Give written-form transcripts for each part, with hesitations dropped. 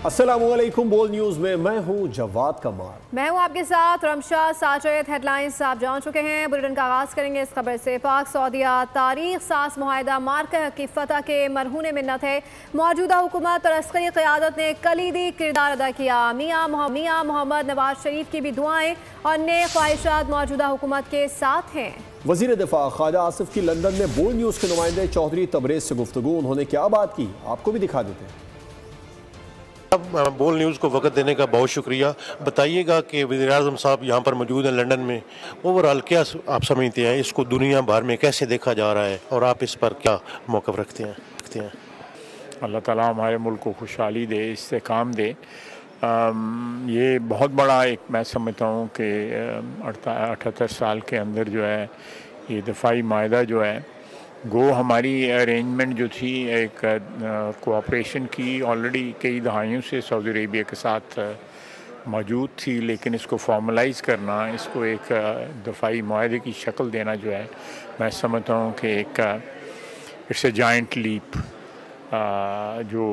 अस्सलामुअलैकुम। बोल न्यूज में मैं हूं जवाद कमार। मैं हूं आपके साथ रमशा साजद। हेडलाइंस आप जान चुके हैं। बुलेटिन का आगाज करेंगे इस खबर से। पाक सऊदीया तारीख साज मुआहिदा मार्का की फतह के मरहून मिन्नत है। मौजूदा हुकूमत और अस्करी क़यादत ने कलीदी किरदार अदा किया। मियाँ मोहम्मद नवाज शरीफ की भी दुआएं और नेक ख्वाहिशात मौजूदा हुकूमत के साथ हैं। वज़ीर दिफा ख्वाजा आसिफ की लंदन में बोल न्यूज के नुमाइंदे चौधरी तबरेज से गुफ्तगू। उन्होंने क्या बात की आपको भी दिखा देते हैं। बोल न्यूज़ को वक्त देने का बहुत शुक्रिया। बताइएगा कि वज़ीर-ए-आज़म साहब यहाँ पर मौजूद हैं लंदन में। ओवरऑल क्या आप समझते हैं, इसको दुनिया भर में कैसे देखा जा रहा है और आप इस पर क्या मौक़िफ़ रखते हैं? अल्लाह ताला हमारे मुल्क को खुशहाली दे, इस्तेकाम दे। ये बहुत बड़ा एक मैं समझता हूँ कि 78 साल के अंदर जो है ये दफ़ाई माहिदा जो है गो हमारी अरेंजमेंट जो थी एक कोऑपरेशन की ऑलरेडी कई दहाइयों से सऊदी अरेबिया के साथ मौजूद थी, लेकिन इसको फॉर्मलाइज़ करना, इसको एक दफ़ाई माहिदे की शक्ल देना जो है मैं समझता हूँ कि एक इट्स ए जाइंट लीप जो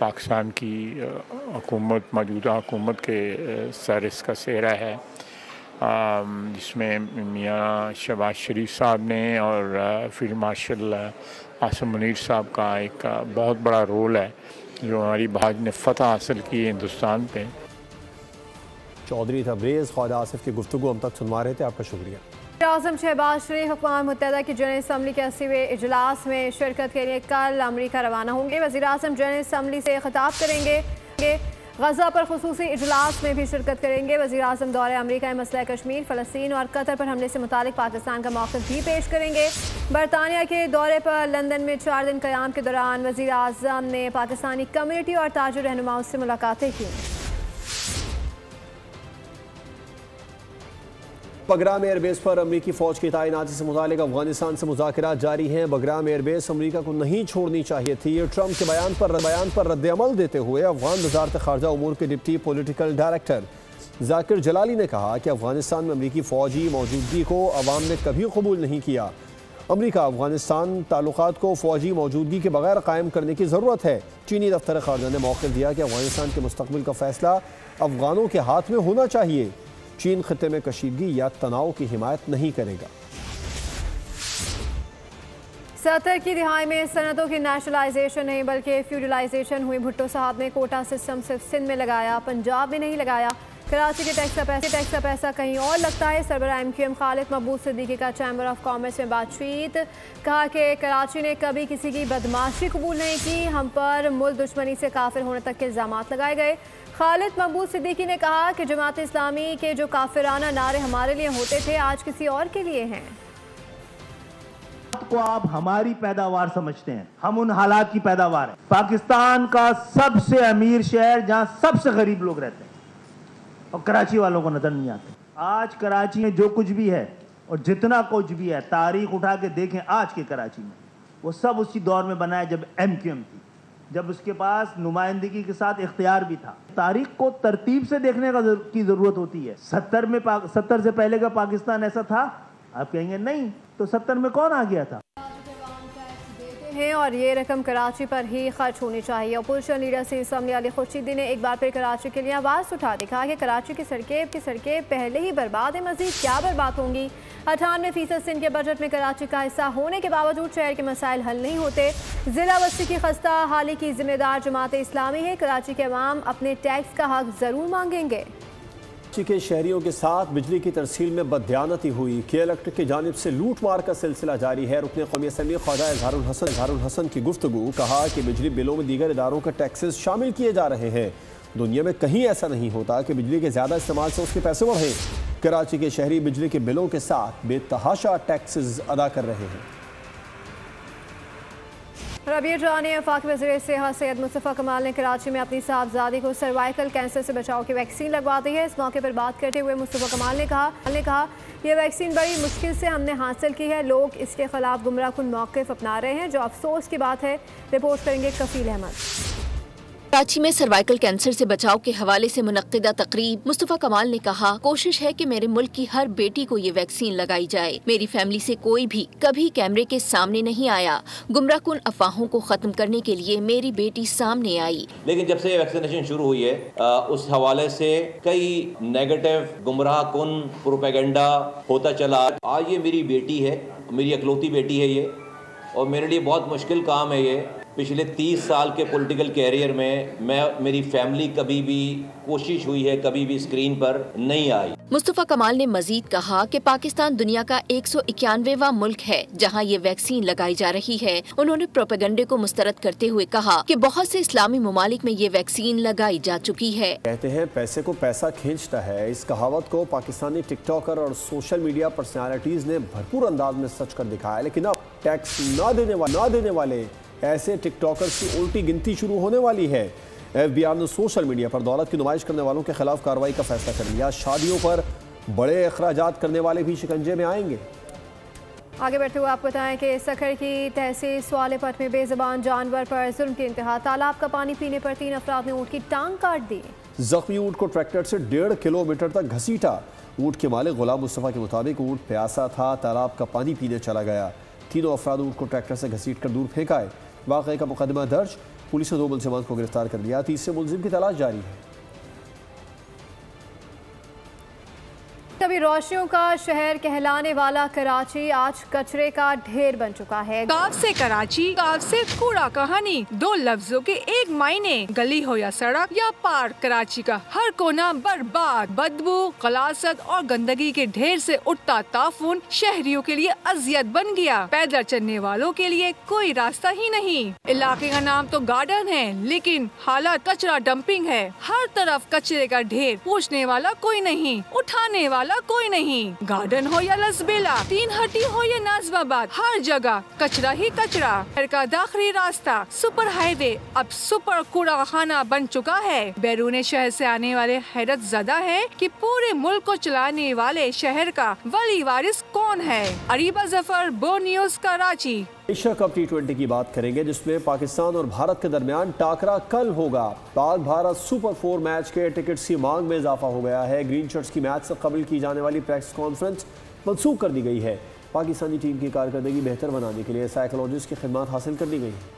पाकिस्तान की हुकूमत मौजूदा हुकूमत के सर इसका सेहरा है, जिसमें मियाँ शहबाज शरीफ साहब ने और फील्ड मार्शल आसिम मुनीर साहब का एक बहुत बड़ा रोल है जो हमारी भाज ने फतह हासिल की है हिंदुस्तान पे। चौधरी तबरेज़ ख्वाजा आसिफ की गुफ्तगू हम तक सुनवा रहे थे। आपका शुक्रिया। आज़म शहबाज शरीफ अक़वाम मुत्तहिदा की जनरल असम्बली के 80वें इजलास में शिरकत के लिए कल अमरीका रवाना होंगे। वज़ीर आज़म जनरल असम्बली से खिताब करेंगे। गज़ा पर खुसूसी इजलास में भी शिरकत करेंगे। वज़ीर आज़म दौरे अमरीका में मसला कश्मीर, फ़लस्तीन और कतर पर हमले से मुतालिक पाकिस्तान का मौक़िफ़ भी पेश करेंगे। बरतानिया के दौरे पर लंदन में 4 दिन क़याम के दौरान वज़ीर आज़म ने पाकिस्तानी कम्यूनिटी और ताजिर रहनुमाओं से मुलाकातें की। बगराम एयरबेस पर अमरीकी फ़ौज की तैनाती से मुतालिक अफगानिस्तान से मुज़ाकरात जारी हैं। बगराम एयरबेस अमरीका को नहीं छोड़नी चाहिए थी। ट्रंप के बयान पर रद्द-ए-अमल देते हुए अफगान वज़ारत ख़ारजा उमूर के डिप्टी पॉलिटिकल डायरेक्टर जाकिर जलाली ने कहा कि अफगानिस्तान में अमरीकी फ़ौजी मौजूदगी को अवाम ने कभी कबूल नहीं किया। अमरीका अफगानिस्तान ताल्लुकात को फ़ौजी मौजूदगी के बगैर कायम करने की ज़रूरत है। चीनी दफ्तर ख़ारजा ने मौक़िफ़ दिया कि अफगानिस्तान के मुस्तक़बिल का फ़ैसला अफगानों के हाथ में होना चाहिए। चीन खित्ते में कशीदगी या तनाव की हिमायत नहीं करेगा। 70 की दिहाई में सनतों की नेशनलाइजेशन नहीं बल्कि फ्यूडलाइजेशन हुई। भुट्टो साहब ने कोटा सिस्टम सिर्फ सिंध में लगाया, पंजाब में नहीं लगाया। कराची के टैक्स का पैसा कहीं और लगता है। सरबराह MQM खालिद महबूब सिद्दीकी का चैम्बर ऑफ कॉमर्स में बातचीत। कहा कि कराची ने कभी किसी की बदमाशी कबूल नहीं की। हम पर मुल्क दुश्मनी से काफिर होने तक के इल्ज़ामात लगाए गए। खालिद महबूब सिद्दीकी ने कहा कि जमात इस्लामी के जो काफिराना नारे हमारे लिए होते थे आज किसी और के लिए हैं। को आप हमारी पैदावार समझते हैं, हम उन हालात की पैदावार है। पाकिस्तान का सबसे अमीर शहर जहां सबसे गरीब लोग रहते हैं और कराची वालों को नजर नहीं आते। आज कराची में जो कुछ भी है और जितना कुछ भी है, तारीख उठा के देखें आज के कराची में, वो सब उसी दौर में बना है जब MQM थी, जब उसके पास नुमाइंदगी के साथ इख्तियार भी था। तारीख को तरतीब से देखने की जरूरत होती है। 70 से पहले का पाकिस्तान ऐसा था? आप कहेंगे नहीं, तो 70 में कौन आ गया था? हैं और ये रकम कराची पर ही खर्च होनी चाहिए। अपोजिशन लीडर से असम्बली अली खुर्शीदी ने एक बार फिर कराची के लिए आवाज़ उठा दी। कहा कि कराची की सड़कें पहले ही बर्बाद है, मजीद क्या बर्बाद होंगी। 98% सिंध के बजट में कराची का हिस्सा होने के बावजूद शहर के मसाइल हल नहीं होते। ज़िला बस्ती की खस्ता हाली की जिम्मेदार जमात इस्लामी है। कराची के अवाम अपने टैक्स का हक ज़रूर मांगेंगे। के शहरियों के साथ बिजली की तरसील में बददियानती हुई। के इलेक्ट्रिक की जानिब से लूट मार का सिलसिला जारी है। रुकने कौमी असम्बली ख्वाजा इजहारुल हसन की गुफ्तगू। कहा कि बिजली बिलों में दीगर इदारों के टैक्सेस शामिल किए जा रहे हैं। दुनिया में कहीं ऐसा नहीं होता कि बिजली के ज़्यादा इस्तेमाल से उसके पैसे बढ़े। कराची के शहरी बिजली के बिलों के साथ बेतहाशा टैक्सेस अदा कर रहे हैं। रबीर जानी वफाकी वज़ीर सेहत सैयद मुस्तफ़ा कमाल ने कराची में अपनी साहबजादी को सर्वाइकल कैंसर से बचाव की वैक्सीन लगवा दी है। इस मौके पर बात करते हुए मुस्तफ़ा कमाल ने कहा यह वैक्सीन बड़ी मुश्किल से हमने हासिल की है। लोग इसके खिलाफ गुमराहकुन मौक़िफ़ अपना रहे हैं, जो अफसोस की बात है। रिपोर्ट करेंगे कफील अहमद। कराची में सर्वाइकल कैंसर से बचाव के हवाले से मुनक्किदा तकरीब मुस्तफा कमाल ने कहा, कोशिश है कि मेरे मुल्क की हर बेटी को ये वैक्सीन लगाई जाए। मेरी फैमिली से कोई भी कभी कैमरे के सामने नहीं आया। गुमराहकुन अफवाहों को खत्म करने के लिए मेरी बेटी सामने आई। लेकिन जब से ये वैक्सीनेशन शुरू हुई है उस हवाले से कई नेगेटिव गुमराहकुन प्रोपेगेंडा होता चला। आज ये मेरी बेटी है, मेरी इकलौती बेटी है ये, और मेरे लिए बहुत मुश्किल काम है ये। पिछले 30 साल के पॉलिटिकल कैरियर में मेरी फैमिली कभी भी कोशिश हुई है, कभी भी स्क्रीन पर नहीं आई। मुस्तफा कमाल ने मजीद कहा कि पाकिस्तान दुनिया का 191वां मुल्क है जहां ये वैक्सीन लगाई जा रही है। उन्होंने प्रोपेगेंडे को मुस्तरद करते हुए कहा कि बहुत से इस्लामी ममालिक में ये वैक्सीन लगाई जा चुकी है। कहते हैं पैसे को पैसा खींचता है। इस कहावत को पाकिस्तानी टिकटॉकर और सोशल मीडिया पर्सनैलिटीज ने भरपूर अंदाज में सच कर दिखाया। लेकिन अब टैक्स ना देने वाले ऐसे टिकटॉकर्स की उल्टी गिनती शुरू होने वाली है। FBI ने सोशल मीडिया पर दौलत की नुमाइश करने वालों के खिलाफ कार्रवाई का फैसला कर लिया। शादियों पर बड़े अखराजात करने वाले भी शिकंजे में आएंगे। आगे बढ़ते हुए आपको बताएं कि सखर की तहसील स्वालेपट में बेज़बान जानवर पर जुल्म की इंतहा। तालाब का पानी पीने पर 3 अफराद ने ऊँट की टांग काट दी। जख्मी ऊँट को ट्रैक्टर से 1.5 किलोमीटर तक घसीटा। ऊँट के मालिक गुलाम मुस्तफ़ा के मुताबिक ऊँट प्यासा था, तालाब का पानी पीने चला गया। तीनों अफराद ऊँट को ट्रैक्टर से घसीट कर दूर फेंक आए। वाक़े का मुकदमा दर्ज, पुलिस ने 2 मुलज़िमान को गिरफ्तार कर लिया। तीसरे मुलज़िम की तलाश जारी है। कभी रोशनियों का शहर कहलाने वाला कराची आज कचरे का ढेर बन चुका है। गाँव से कराची, गाँव से कूड़ा कहानी, 2 लफ्जों के एक मायने। गली हो या सड़क या पार्क, कराची का हर कोना बर्बाद। बदबू, गलासत और गंदगी के ढेर से उठता ताफून शहरियों के लिए अजियत बन गया। पैदल चलने वालों के लिए कोई रास्ता ही नहीं। इलाके का नाम तो गार्डन है, लेकिन हालत कचरा डंपिंग है। हर तरफ कचरे का ढेर, पूछने वाला कोई नहीं, उठाने वाला कोई नहीं। गार्डन हो या लसबेला, 3 हट्टी हो या नाजमाबाद, हर जगह कचरा ही कचरा। शहर का दाखिली रास्ता सुपर हाईवे अब सुपर कूड़ा खाना बन चुका है। बैरून शहर से आने वाले हैरत ज़दा है कि पूरे मुल्क को चलाने वाले शहर का वली वारिस कौन है। अरीबा जफर, बो news, Karachi. Asia cup T20 की बात करेंगे, जिसमें पाकिस्तान और भारत के दरमियान टाकरा कल होगा। पाक भारत सुपर 4 मैच के टिकट्स की मांग में इजाफा हो गया है। ग्रीन शर्ट्स की मैच से कबल की जाने वाली प्रेस कॉन्फ्रेंस मनसूख कर दी गई है। पाकिस्तानी टीम की कारकर्दगी बेहतर बनाने के लिए साइकोलॉजिस्ट की खिदमत हासिल कर ली गई है।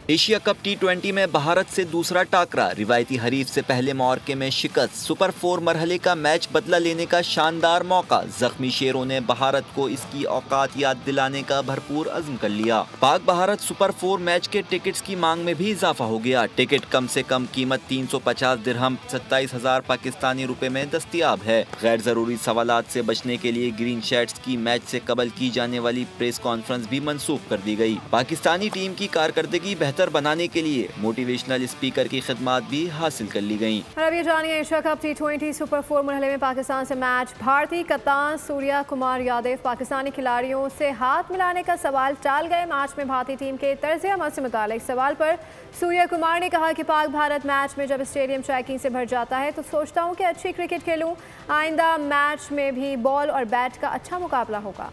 एशिया कप T20 में भारत से दूसरा टाकरा, रिवायती हरीफ से पहले मुआरके में शिकस्त, सुपर 4 मरहले का मैच बदला लेने का शानदार मौका। जख्मी शेरों ने भारत को इसकी औकात याद दिलाने का भरपूर अज़्म कर लिया। पाक भारत सुपर 4 मैच के टिकट्स की मांग में भी इजाफा हो गया। टिकट कम से कम कीमत 350 दिरहम 27,000 पाकिस्तानी रुपए में दस्तियाब है। गैर जरूरी सवालात से बचने के लिए ग्रीन शर्ट्स की मैच से कबल की जाने वाली प्रेस कॉन्फ्रेंस भी मनसूख कर दी गई। पाकिस्तानी टीम की कारकर्दगी बेहतर बनाने के लिए मोटिवेशनल स्पीकर की खिदमत भी हासिल कर ली गयी। अब ये जानिए एशिया कप T20 सुपर 4 मरहले में पाकिस्तान से मैच। भारतीय कप्तान सूर्या कुमार यादव पाकिस्तानी खिलाड़ियों से हाथ मिलाने का सवाल टाल गए। मैच में भारतीय टीम के तर्ज अमल से मुतालिक सवाल पर सूर्या कुमार ने कहा कि पाक भारत मैच में जब स्टेडियम शौकीन से भर जाता है तो सोचता हूँ कि अच्छी क्रिकेट खेलूँ। आइंदा मैच में भी बॉल और बैट का अच्छा मुकाबला होगा।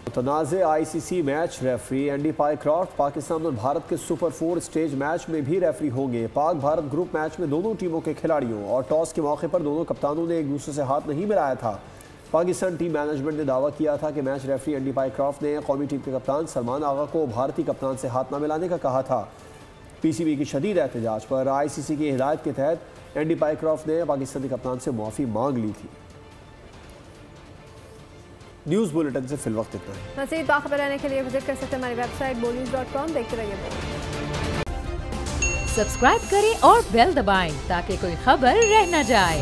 तनाज़े ICC match referee Andy Pycroft Pakistan और भारत के सुपर 4 स्टेज मैच में भी रेफरी होंगे। पाक भारत ग्रुप मैच में दोनों टीमों के खिलाड़ियों और टॉस के मौके पर दोनों कप्तानों ने एक दूसरे से हाथ नहीं मिलाया था। पाकिस्तान टीम मैनेजमेंट ने दावा किया था कि मैच रेफरी एंडी पायक्रॉफ्ट ने कौमी टीम के कप्तान सलमान आगा को भारतीय कप्तान से हाथ न मिलाने का कहा था। PCB की शदीद एहतजाज पर ICC की हिदायत के तहत एंडी पायक्रॉफ्ट ने पाकिस्तानी कप्तान से माफ़ी मांग ली थी। न्यूज़ बुलेटिन से फिल वक्त इतना है। मज़ीद बाखबर रहने के लिए विजिट कर सकते हैं हमारी वेबसाइट bonews.com। देखते रहिए। सब्सक्राइब करें और बेल दबाएं ताकि कोई खबर रह न जाए।